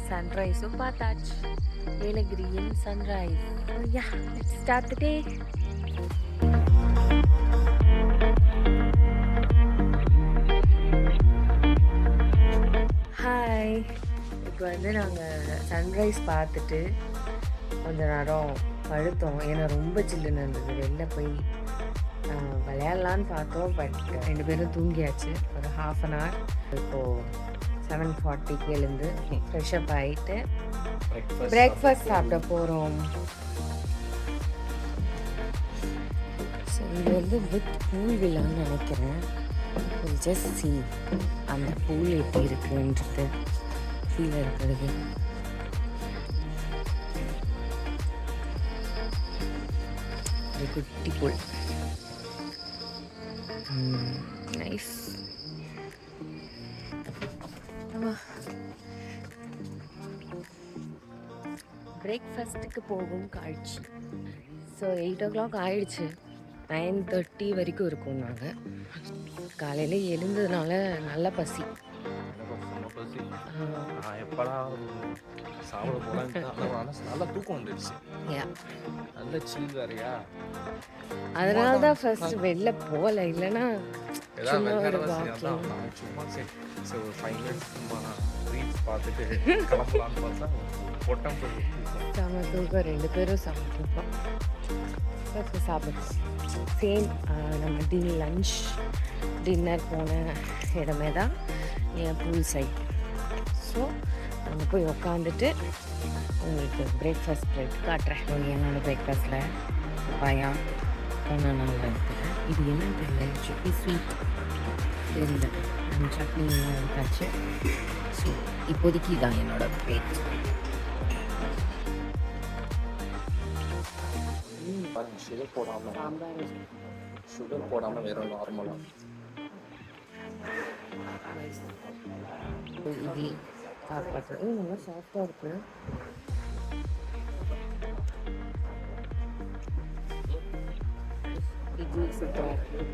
சன்ரைஸும் பார்த்தாச்சு. ஏலகிரியின் sunrise. Let's start the day. Hi. இப்போ நாங்கள் சன்ரைஸ் பார்த்துட்டு கொஞ்ச நேரம் படுத்தோம். ஏன்னா ரொம்ப சில்லுன்னு இருந்தது. வெளில போய் விளையாடலான்னு பார்த்தோம். பட் 2 பேரும் தூங்கியாச்சு. ஒரு 1/2 hour. இப்போது 7:40க்கு எழுந்து ஃப்ரெஷ்அப் ஆகிட்டு பிரேக்ஃபாஸ்ட் சாப்பிட போகிறோம். ஸோ இது வித் பூல் வில்லான்னு நினைக்கிறேன். ஜஸ்ட் சி அந்த பூல் எப்படி இருக்குன்றது ஃபீல் இருக்கிறது. ஒரு குட்டி பூல். நைஸ். பிரேக்ஃபாஸ்ட்டுக்கு போகும் காட்சி. ஸோ 8 o'clock ஆயிடுச்சு. 9:30 வரைக்கும் இருக்கும். நாங்கள் காலையில் எழுந்ததுனால நல்ல பசி. சாப்பிட போகலான்னு நல்லா தூக்கம் வந்துடுச்சு. நல்ல சில் வேறையா, அதனால தான் ஃபர்ஸ்ட் வெளில போகல. இல்லைன்னா சும்மா ஒரு 5 minutes சும்மா ரீல்ஸ் பார்த்துட்டு கிளம்பலான்னு பார்த்தா பொட்டம் செம தூக்கம். 2 பேரும் செம தூக்கம். சாப்பிடுச்சு சேம். நம்ம லஞ்ச் டின்னர் போன இடமே தான் என் பூல் சைட். ஸோ அங்கே போய் உக்காந்துட்டு உங்களுக்கு பிரேக்ஃபாஸ்ட் காட்டுறேன். என்னோட பிரேக்ஃபாஸ்ட்டில் பயா ஒன்று நல்லா இருக்குது. இது என்ன தெரியல, சிக்கி ஸ்வீட் இருந்தது. அந்த சட்னி எடுத்தாச்சு. ஸோ இப்போதைக்கு இதான் என்னோட பிரேக். சுகர் போடாமல் வெறும் நார்மலாக இட்லி சாப்பிட்றது நல்லா சாஃப்டாக இருக்குது. இட்லி சூப்பராக இருக்குது.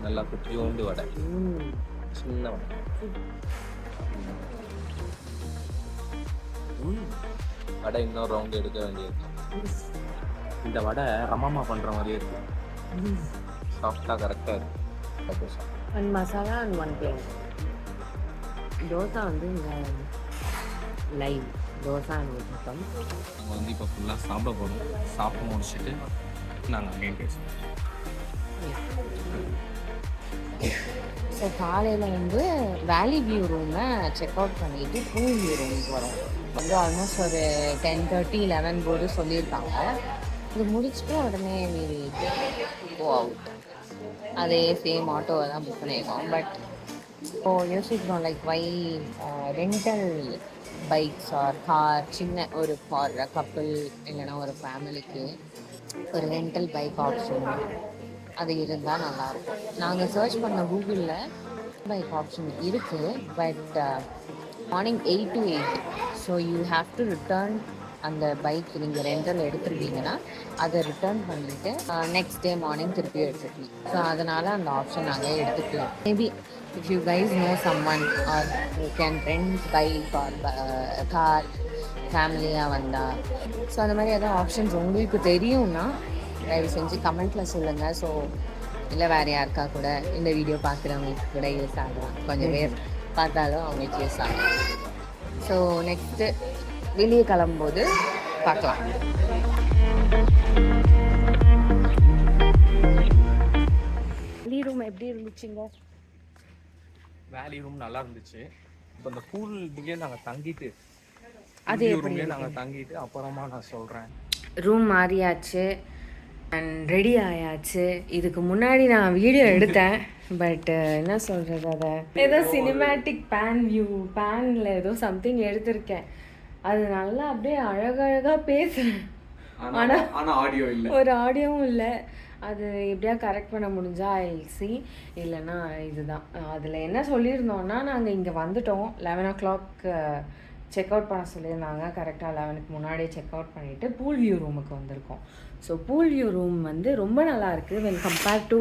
நல்லா குட்டியோண்டு வடை, சின்ன வடை. வடை இன்னொரு ரவுண்டு எடுக்க வேண்டியது. இந்த வடை அம்மா பண்ணுற மாதிரியே இருக்கு. சாஃப்டாக கரெக்டாக இருக்கு. One masala and 1 plain. Dosa இங்கே லைவ் தோசை அனுப்பிட்டோம். நாங்கள் இப்போ ஃபுல்லாக சாப்பிட போகிறோம். சாப்பிட்டு முடிச்சுட்டு நாங்கள் அங்கேயும் பேசுவோம். ஸோ காலையில் வேலி வியூ ரூமை செக் அவுட் பண்ணிவிட்டு பூல் வியூ ரூமுக்கு வரோம். ஆல்மோஸ்ட் ஒரு 10:30, 11 போது சொல்லியிருக்காங்க. இது முடிச்சுட்டு உடனே கோ அவுட். அதே சேம் ஆட்டோவை தான் புக் பண்ணியிருக்கோம். பட் இப்போது யோசிக்கிறோம் like why rental bikes or car, சின்ன ஒரு ஃபார் கப்புள் இல்லைன்னா ஒரு ஃபேமிலிக்கு ஒரு ரெண்டல் பைக் ஆப்ஷன் அது இருந்தால் நல்லாயிருக்கும். நாங்கள் சர்ச் பண்ண கூகுளில் பைக் ஆப்ஷன் இருக்குது. But morning 8 to 8. So you have to return அந்த பைக். நீங்கள் ரெண்டல் எடுத்துருக்கீங்கன்னா அதை ரிட்டர்ன் பண்ணிவிட்டு நெக்ஸ்ட் டே மார்னிங் திருப்பி எடுத்துக்கலாம். ஸோ அதனால் அந்த ஆப்ஷன் நாங்கள் எடுத்துக்கலாம். Maybe if you guys know someone or you can rent bike or car ஃபேமிலியாக வந்தால், ஸோ அந்த மாதிரி ஏதாவது ஆப்ஷன்ஸ் உங்களுக்கு தெரியும்னா தயவு செஞ்சு கமெண்ட்டில் சொல்லுங்கள். ஸோ இல்லை வேறு யாருக்கா கூட இந்த வீடியோ பார்க்குறவங்களுக்கு கூட யூஸ் ஆகலாம். கொஞ்சம் பேர் பார்த்தாலும் அவங்களுக்கு யூஸ் ஆகும். ஸோ நெக்ஸ்ட்டு வெளியே கிளம்பும்போது பார்க்கலாம். வேலி ரூம் எப்படி இருந்துச்சுங்க? வேலி ரூம் நல்லா இருந்துச்சு. இப்போ இந்த பூல் இங்கே நாங்கள் தங்கிட்டு அதே ரூம்லேயே நாங்கள் தங்கிட்டு அப்புறமா நான் சொல்கிறேன். ரூம் மாறியாச்சு அண்ட் ரெடி ஆயாச்சு. இதுக்கு முன்னாடி நான் வீடியோ எடுத்தேன். பட் என்ன சொல்கிறது, அதை ஏதோ சினிமேட்டிக் பேனில் ஏதோ சம்திங் எடுத்திருக்கேன். அது நல்லா அப்படியே அழகழகாக பேசுகிறேன். ஆனால் ஆடியோ இல்லை, ஒரு ஆடியோவும் இல்லை. அது எப்படியா கரெக்ட் பண்ண முடிஞ்சா ஐசி, இல்லைன்னா இதுதான். அதில் என்ன சொல்லியிருந்தோன்னா, நாங்கள் இங்கே வந்துட்டோம் 11 o'clock செக் அவுட் பண்ண சொல்லியிருந்தாங்க. கரெக்டாக 11க்கு முன்னாடியே செக் அவுட் பண்ணிவிட்டு பூல் வியூ ரூமுக்கு வந்திருக்கோம். ஸோ பூல் வியூ ரூம் ரொம்ப நல்லா இருக்குது வென் கம்பேர்ட் டு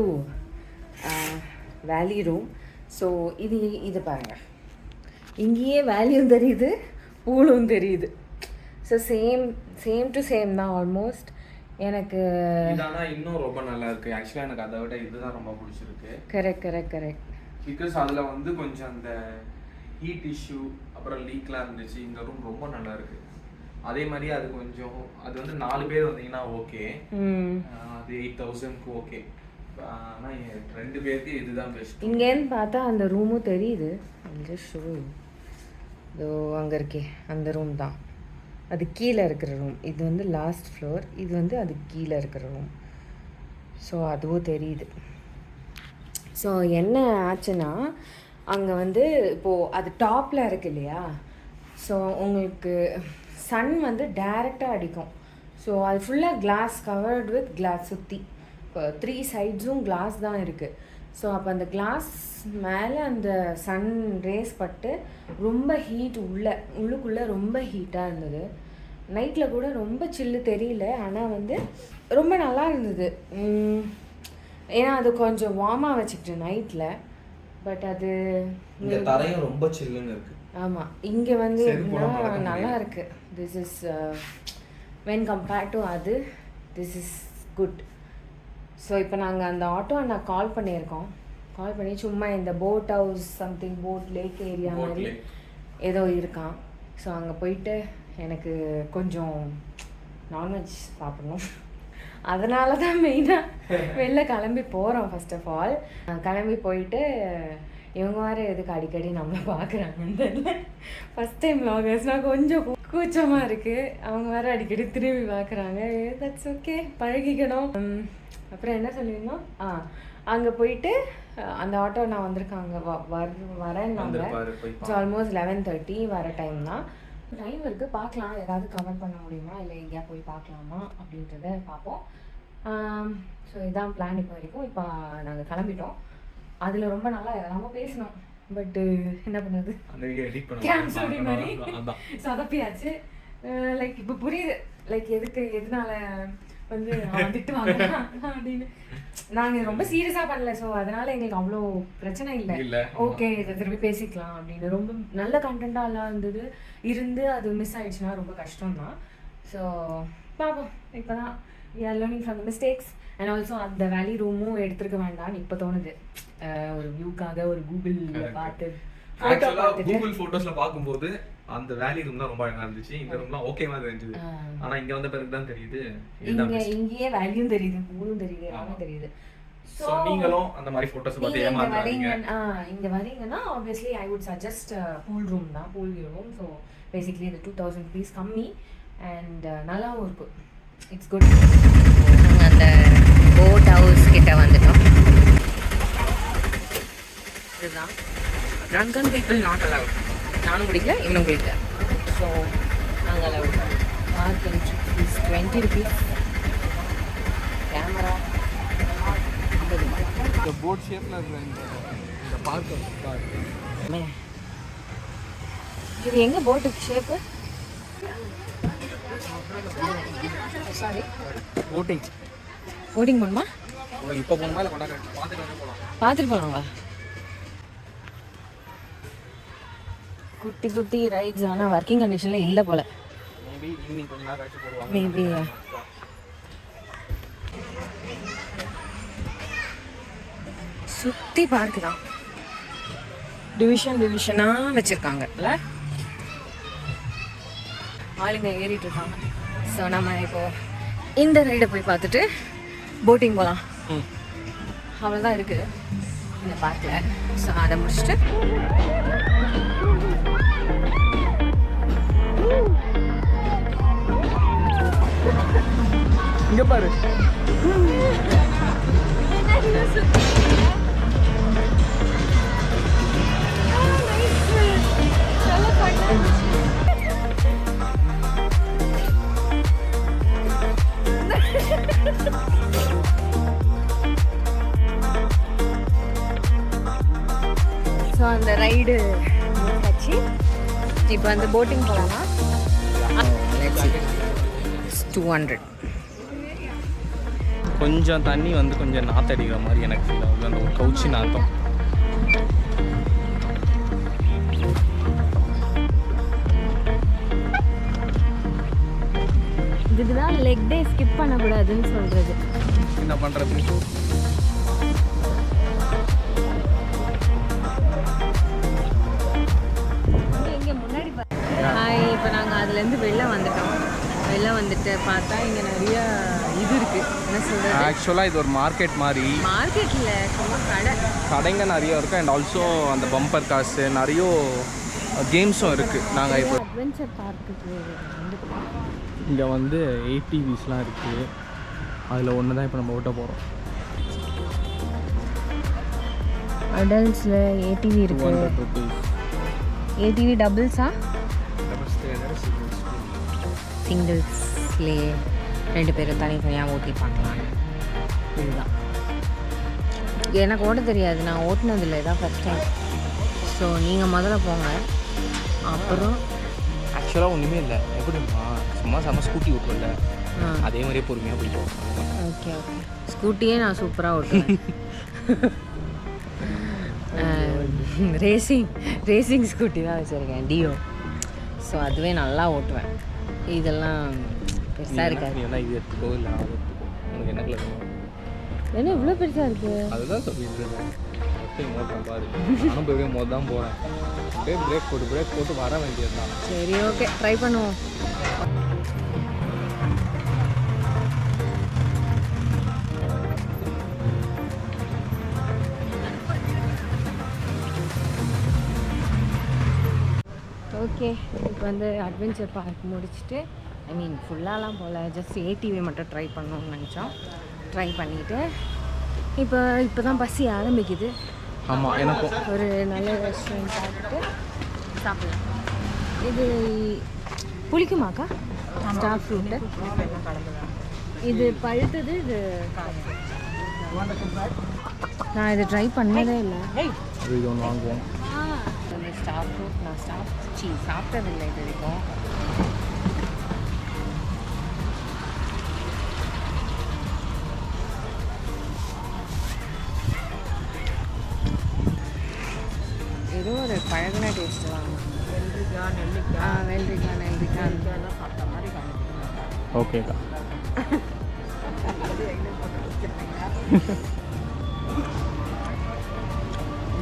வேலி ரூம். ஸோ இது பாருங்கள், இங்கேயே வேலியும் தெரியுது பூலும் தெரியுது. ஸோ சேம் டு சேம் தான் ஆல்மோஸ்ட். எனக்கு இதனால் இன்னும் ரொம்ப நல்லா இருக்குது. ஆக்சுவலாக எனக்கு அதை விட இதுதான் ரொம்ப பிடிச்சிருக்கு. கரெக்ட். பிகாஸ் அதில் வந்து கொஞ்சம் அந்த ஹீட் இஷ்யூ அப்புறம் லீக்லாம் இருந்துச்சு. இந்த ரூம் ரொம்ப நல்லா இருக்கு. அதே மாதிரி அது கொஞ்சம் அது வந்து 4 பேர் வந்தீங்கன்னா ஓகே, அது 8,000க்கு ஓகே. ஆனால் 2 பேருக்கு இதுதான் பெஸ்ட். இங்கேன்னு பார்த்தா அந்த ரூமும் தெரியுது. ஷோ இதோ அங்கே இருக்கே அந்த ரூம் தான். அது கீழே இருக்கிற ரூம். இது வந்து லாஸ்ட் ஃப்ளோர், இது வந்து அது கீழே இருக்கிற ரூம். ஸோ அதுவும் தெரியுது. ஸோ என்ன ஆச்சுன்னா அங்கே வந்து இப்போது அது டாப்பில் இருக்கு இல்லையா, ஸோ உங்களுக்கு சன் வந்து டைரெக்டாக அடிக்கும். ஸோ அது ஃபுல்லாக கிளாஸ், கவர்டு வித் கிளாஸ் சுற்றி. இப்போ 3 சைட்ஸும் கிளாஸ் தான் இருக்குது. ஸோ அப்போ அந்த கிளாஸ் மேலே அந்த சன் ரேஸ் பட்டு ரொம்ப ஹீட் உள்ளுக்குள்ளே ரொம்ப ஹீட்டாக இருந்தது. நைட்டில் கூட ரொம்ப சில்லு தெரியல, ஆனால் வந்து ரொம்ப நல்லா இருந்தது. ஏன்னா அது கொஞ்சம் வார்மாக வச்சுக்கிட்டேன் நைட்டில். பட் அது இந்த தரையும் ரொம்ப சில்லுன்னு இருக்குது. ஆமாம், இங்கே வந்து நல்லா இருக்குது. This is when compared to அது, திஸ் இஸ் குட். ஸோ இப்போ நாங்கள் அந்த ஆட்டோ அண்ணா கால் பண்ணி சும்மா இந்த boat house something, boat lakh area மாதிரி ஏதோ இருக்கான். ஸோ அங்கே போயிட்டு எனக்கு கொஞ்சம் நான்வெஜ் சாப்பிடணும். அதனால தான் மெயினாக வெளில கிளம்பி போகிறோம். ஃபர்ஸ்ட் ஆஃப் ஆல் கிளம்பி போயிட்டு இவங்க வேறு எதுக்கு அடிக்கடி நம்மளை பார்க்குறாங்கன்னு தெரியல. ஃபஸ்ட் டைம் வ்ளாகர்ஸ்னால் கொஞ்சம் கூச்சமாக இருக்குது. அவங்க வேறு அடிக்கடி திரும்பி பார்க்குறாங்க. தட்ஸ் ஓகே, பழகிக்கணும். அப்புறம் என்ன சொல்லியிருந்தோம், அங்கே போயிட்டு அந்த ஆட்டோ நான் வந்திருக்காங்க வரேன்னாங்க. ஸோ ஆல்மோஸ்ட் 11:30 வர டைம் தான். டைம் இருக்குது, பார்க்கலாம் ஏதாவது கவர் பண்ண முடியுமா, இல்லை எங்கேயா போய் பார்க்கலாமா அப்படின்றத பார்ப்போம். ஸோ இதான் பிளான் இப்போ வரைக்கும். இப்போ நாங்கள் கிளம்பிட்டோம். அதில் ரொம்ப நல்லா எல்லாமே பேசினோம். பட்டு என்ன பண்ணுறது, கேன்சல் மாதிரி சொதப்பியாச்சு. லைக் இப்போ புரியுது, லைக் எதனால வந்து திட்டுவாங்க அப்படின்னு. நாங்கள் ரொம்ப சீரியஸாக பண்ணல. ஸோ அதனால் எங்களுக்கு அவ்வளோ பிரச்சனை இல்லை. ஓகே, இதை திரும்பி பேசிக்கலாம் அப்படின்னு. ரொம்ப நல்ல கண்டென்ட்டாக எல்லாம் இருந்து அது மிஸ் ஆகிடுச்சுன்னா ரொம்ப கஷ்டம்தான். ஸோ பார்ப்போம். இப்போ தான் we are learning from the mistakes. And also அந்த வேலி ரூமும் எடுத்துருக்க வேண்டாம்னு இப்போ தோணுது. ஒரு வியூக்காக ஒரு கூகுளில் பார்த்து கூகுள் ஃபோட்டோஸில் பார்க்கும்போது அந்த வேலி ரூம் தான் ரொம்ப அழகாக இருந்துச்சு. இந்த ரூம்லாம் ஓகே மாதிரி இருந்துச்சு. ஆனால் இங்கே வந்த பிறகு தான் தெரியுது, இங்கேயே வேல்யூம் தெரியுது, பூலும் தெரியுது, எல்லாமே தெரியுது. ஸோ நீங்களும் அந்த மாதிரி ஃபோட்டோஸ் பார்த்து ஏமாறாதீங்க. இங்கே வரீங்கன்னா obviously I would suggest pool room தான், பூல் ரூம். ஸோ பேசிக்லி இது 2000 rupees கம்மி அண்ட் நல்லாவும் இருக்கும். It's good. நாங்கள் அந்த போட் ஹவுஸ் கிட்ட வந்துட்டோம். இதுதான் ட்ரங்கன் பீப்புள் நாட் அலவுட். நானும் குடிக்கல, இவனும் குடிக்கல. ஸோ நாங்கள் allowed. Park entry fees 20 rupees. Camera இந்த போட் ஷேப்பில் இருக்கிற இந்த பார்க் இது எங்கே போட்டு ஷேப்பு? சாரி, போட்டிங் போகணுமா? இப்போ போகணுமா இல்லை பார்த்துட்டு போகலாங்களா? குட்டி ரைட்ஸ். ஆனால் ஒர்க்கிங் கண்டிஷனில் இல்லை போல். மேபி சுற்றி பார்க்கு தான். டிவிஷனாக வச்சுருக்காங்கல்ல, ஆளுங்க ஏறிட்டு இருக்காங்க. ஸோ நம்ம இப்போது இந்த ரைடை போய் பார்த்துட்டு போட்டிங் போகலாம். அவ்வளோதான் இருக்குது இந்த பார்க்கில். ஸோ அதை முடிச்சுட்டு இங்கே பாரு. ஸோ அந்த ரைடு வச்சு இப்போ அந்த போட்டிங் போகலாமா? 200. கொஞ்சம் தண்ணி வந்து கொஞ்சம் நாத்தடிக்கிற மாதிரி எனக்கு ஃபீல் ஆகுது. அந்த ஒரு கவுச்சி நாத்தம். இதுக்கு தான் லெக் டே ஸ்கிப் பண்ணக்கூடாதுன்னு சொல்கிறது. என்ன பண்ணுறது? இங்கே முன்னாடி ஹாய், இப்போ நாங்கள் அதுலேருந்து வெளில வந்துட்டு பார்த்தா இங்கே நிறைய இது இருக்குது. என்ன சொல்கிறது, ஆக்சுவலாக இது ஒரு மார்க்கெட் மாதிரி. மார்க்கெட்டில் சும்மா கடைங்க நிறைய இருக்குது. அண்ட் ஆல்சோ அந்த பம்பர் காசு நிறைய கேம்ஸும் இருக்குது. நாங்கள் இப்போ அட்வென்ச்சர் பார்க்குக்கு இங்கே வந்து ATVஸ்லாம் இருக்குது. அதில் ஒன்று தான் இப்போ நம்ம ஓட்ட போகிறோம். அடல்ட்ஸில் ATV இருக்குது. ATV டபுள்ஸா? சிங்கிள்ஸ்லேயே 2 பேரும் தனித்தனியாக ஓட்டி பார்க்கலாம். இதுதான் எனக்கு ஓட்ட தெரியாது, நான் ஓட்டினதில்லை, இதான் ஃபஸ்ட் டைம். ஸோ நீங்கள் முதல்ல போங்க, அப்புறம் ஆக்சுவலாக ஒன்றுமே இல்லை. எப்படிமா சும்மா ஸ்கூட்டி ஓட்டுவல அதே மாதிரியே பொறுமையாக பிடிக்கும். ஓகே ஓகே, ஸ்கூட்டியே நான் சூப்பராக ஓட்டுவேன். ரேசிங் ஸ்கூட்டி தான் வச்சுருக்கேன், டியோ. ஸோ அதுவே நல்லா ஓட்டுவேன். இதெல்லாம் பெருசாக இருக்காது. இது எடுத்துக்கோ இல்லை அது எடுத்துக்கோ, உனக்கு என்ன கலர் வேணும்? என்ன இவ்வளோ பெருசாக இருக்குது? அதுதான் சொல்லிட்டு இருக்கேன். ஓட்டுறேன் பாரு, நானும் போய் மோது தான் போகிறேன். அப்படியே பிரேக் போட்டு வர வேண்டியது தான். சரி ஓகே, ட்ரை பண்ணுவோம். ஓகே, இப்போ வந்து அட்வென்ச்சர் பார்க் முடிச்சுட்டு, ஐ மீன் ஃபுல்லாலாம் போகல, ஜஸ்ட் ATV மட்டும் ட்ரை பண்ணணும்னு நினச்சோம். ட்ரை பண்ணிவிட்டு இப்போ தான் பசி ஆரம்பிக்குது. ஆமாம், எனக்கும் ஒரு நல்ல ரெஸ்டாரண்ட் சாப்பிட்டு சாப்பிடலாம். இது புளிக்குமாக்கா? ஸ்டார் ஃப்ரூட்டு இது பழுத்தது. இது நான் இது ட்ரை பண்ணதே இல்லை. இது ஒன்று வாங்குவோம். இந்த ஸ்டார் ஃப்ரூட் நான் சாப்பிட்டதில்லை இது வரைக்கும். ஏதோ ஒரு பழகின டேஸ்ட்டு தான். வெள்ளரிக்காய் சாப்பிட்ட மாதிரி காமிக்கிறேன். ஓகேக்கா.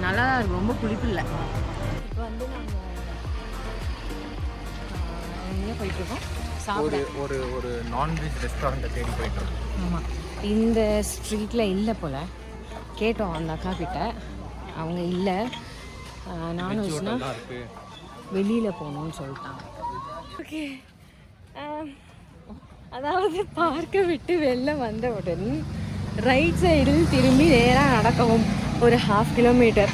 நல்லா தான் இருக்கும், ரொம்ப புளிப்பு இல்லை. இப்போ வந்து நாங்கள் எங்கே போயிட்டுருக்கோம்? சாப்பிட ஒரு நான்வெஜ் ரெஸ்டாரண்ட்டை தேடி போயிட்டுருக்கோம். ஆமாம், இந்த ஸ்ட்ரீட்டில் இல்லை போல். கேட்டோம் அந்த அக்கா கிட்ட, அவங்க இல்லை, நான்வெஜ்னா வெளியில் போகணுன்னு சொல்லிட்டாங்க. ஓகே, அதாவது பார்க்கை விட்டு வெளில வந்த உடனே ரைட் சைடில் திரும்பி நேராக நடக்கவும் ஒரு 1/2 கிலோமீட்டர்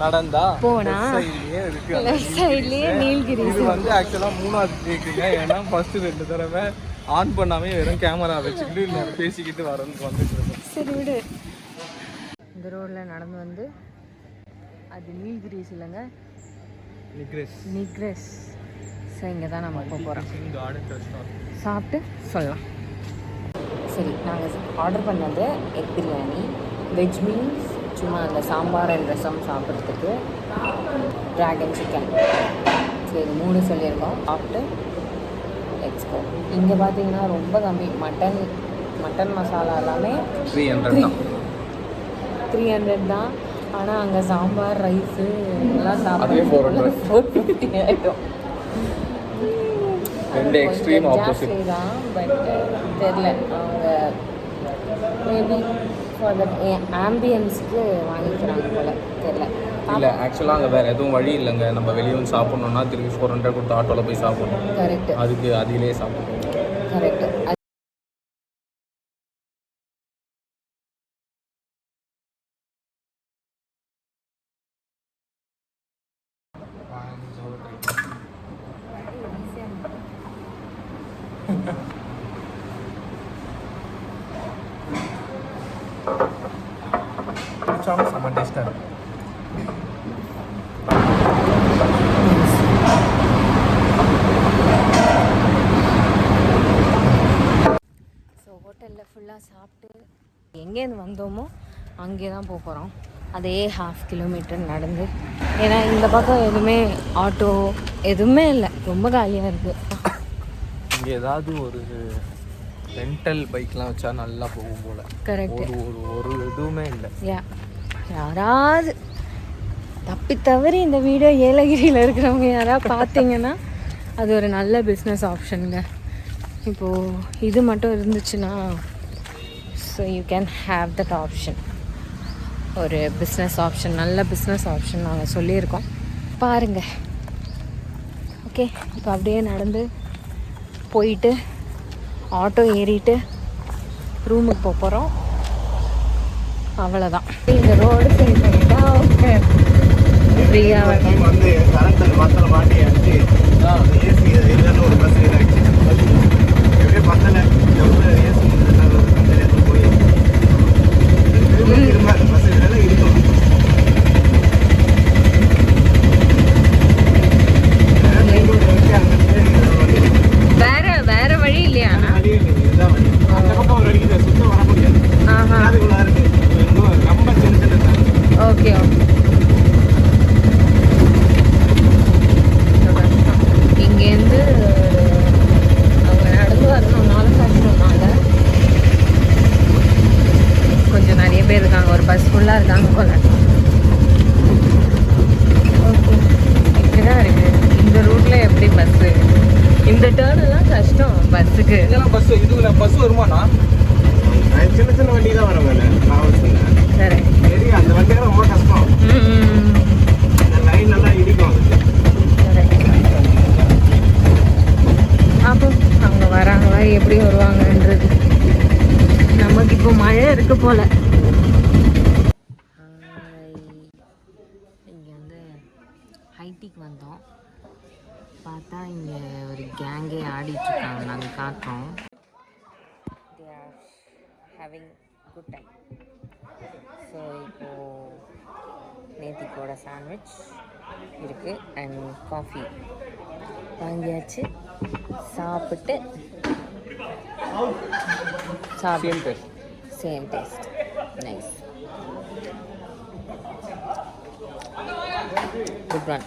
நடந்தா போனா லெஃப்ட் சைட்லேயே நீல்கிரிஸ். இது வந்து ஆக்சுவலாக 3வது டேக்குங்க. ஏன்னா ஃபஸ்ட்டு 2 தடவை ஆன் பண்ணாமே வெறும் கேமரா வச்சுக்கிட்டு பேசிக்கிட்டு வந்துட்டு இருக்கோம். சரி விடு. இந்த ரோடில் நடந்து வந்து அது நீல்கிரிஸ் இல்லைங்க, நிக்ரெஸ். ஸோ இங்கே தான் நம்ம போகிறோம். சாப்பிட்டு சொல்லலாம். சரி, நாங்கள் ஆர்டர் பண்ணது எக் பிரியாணி, வெஜ் மீல்ஸ், சும்மா அந்த சாம்பார் அண்ட் ரசம் சாப்பிட்றதுக்கு, ட்ராகன் சிக்கன். சரி, 3 சொல்லியிருக்கோம். சாப்பிட்டு எக்ஸ்போ. இங்கே பார்த்தீங்கன்னா ரொம்ப கம்மி. மட்டன் மசாலா எல்லாமே 300 தான். ஆனால் அங்கே சாம்பார், ரைஸு எல்லாம் சாப்பிட்டு 450 ஆகிடும். 2 எக்ஸ்ட்ரீம் ஆப்போசிட் தான். பட் தெரில, அவங்க மேபி ஃபார் தட் ஆம்பியன்ஸ்க்கு வாங்கிக்கிறாங்க போல, தெரில. இல்லை, ஆக்சுவலாக அங்கே வேறு எதுவும் வழி இல்லைங்க. நம்ம வெளியே வந்து சாப்பிட்ணுன்னா திரும்பி 400 கொடுத்து ஆட்டோவில் போய் சாப்பிடணும். கரெக்ட், அதுக்கு அதிலே சாப்பிடணும். கரெக்ட். செம்ம டேஸ்ட்டாக இருக்கும். ஸோ ஹோட்டலில் ஃபுல்லாக சாப்பிட்டு எங்கேருந்து வந்தோமோ அங்கே தான் போக போகிறோம். அதே 1/2 கிலோமீட்டர் நடந்து. ஏன்னா இந்த பக்கம் எதுவுமே ஆட்டோ எதுவுமே இல்லை, ரொம்ப காலியாக இருக்குது. இங்கே ஏதாவது ஒரு ரெண்டல் பைக்லாம் வச்சா நல்லா போகும் போல. கரெக்ட். ஒரு இதுவுமே இல்லை. யாராவது தப்பி தவறி இந்த வீடியோ ஏலகிரியில் இருக்கிறவங்க யாராவது பார்த்தீங்கன்னா அது ஒரு நல்ல பிஸ்னஸ் ஆப்ஷனுங்க. இப்போது இது மட்டும் இருந்துச்சுன்னா so you can have that option. ஒரு பிஸ்னஸ் ஆப்ஷன், நல்ல பிஸ்னஸ் ஆப்ஷன் நாங்கள் சொல்லியிருக்கோம், பாருங்கள். ஓகே, இப்போ அப்படியே நடந்து போயிட்டு ஆட்டோ ஏறிட்டு ரூமுக்கு போக போகிறோம். அவ்வளோதான். இந்த ரோடு சைட் பண்ணிட்டா ஓகே ஃப்ரீயாக வந்து கரண்ட் மரத்தில் மாட்டி அடிச்சு ஏசி இல்லைன்னு ஒரு பஸ் இதாகிடுச்சு. எப்படியே பத்தலை ஏசி போய் திரும்ப பஸ் இதெல்லாம் இருக்கும். வேற வழி இல்லையா? இதுதான் வழி. அந்த பக்கம் ஒரு அடிக்குது, சுத்தம் வர முடியாது. அதுக்குள்ள இருக்கு ரொம்ப சின்ன சின்ன. Okay okay. இங்கேருந்து அவங்க நடந்து வரணும்னாலும் கஷ்டம்னால கொஞ்சம் நிறைய பேர் இருக்காங்க. ஒரு பஸ் ஃபுல்லாக இருக்காங்க போல. ஓகே, இப்படிதான் இருக்கு இந்த ரூட்ல. எப்படி பஸ்ஸு இந்த டேர்ன் எல்லாம் கஷ்டம் பஸ்ஸுக்கு. இதெல்லாம் பஸ் இதுல பஸ் வருமாண்ணா? சின்ன சின்ன வண்டி தான் வர வேலை டிராவல்ஸுங்க. சரி சரி, அந்த வண்டியெல்லாம் ரொம்ப கஷ்டம். இந்த லைன் எல்லாம் இடிக்கும். அப்போ அவங்க வராங்களா எப்படி வருவாங்கன்றது. நமக்கு இப்போ மழை இருக்கு போல. இங்கே வந்து ஹைட்டிக்கு வந்தோம். பார்த்தா இங்கே ஒரு கேங்கே ஆடிட்டுருக்காங்க. நாங்கள் காட்டுறோம். They are having good time. So இப்போது நேத்திக்கோட சாண்ட்விச் இருக்குது அண்ட் காஃபி வாங்கியாச்சு. சாப்பிட்டு same taste. Nice. Good one.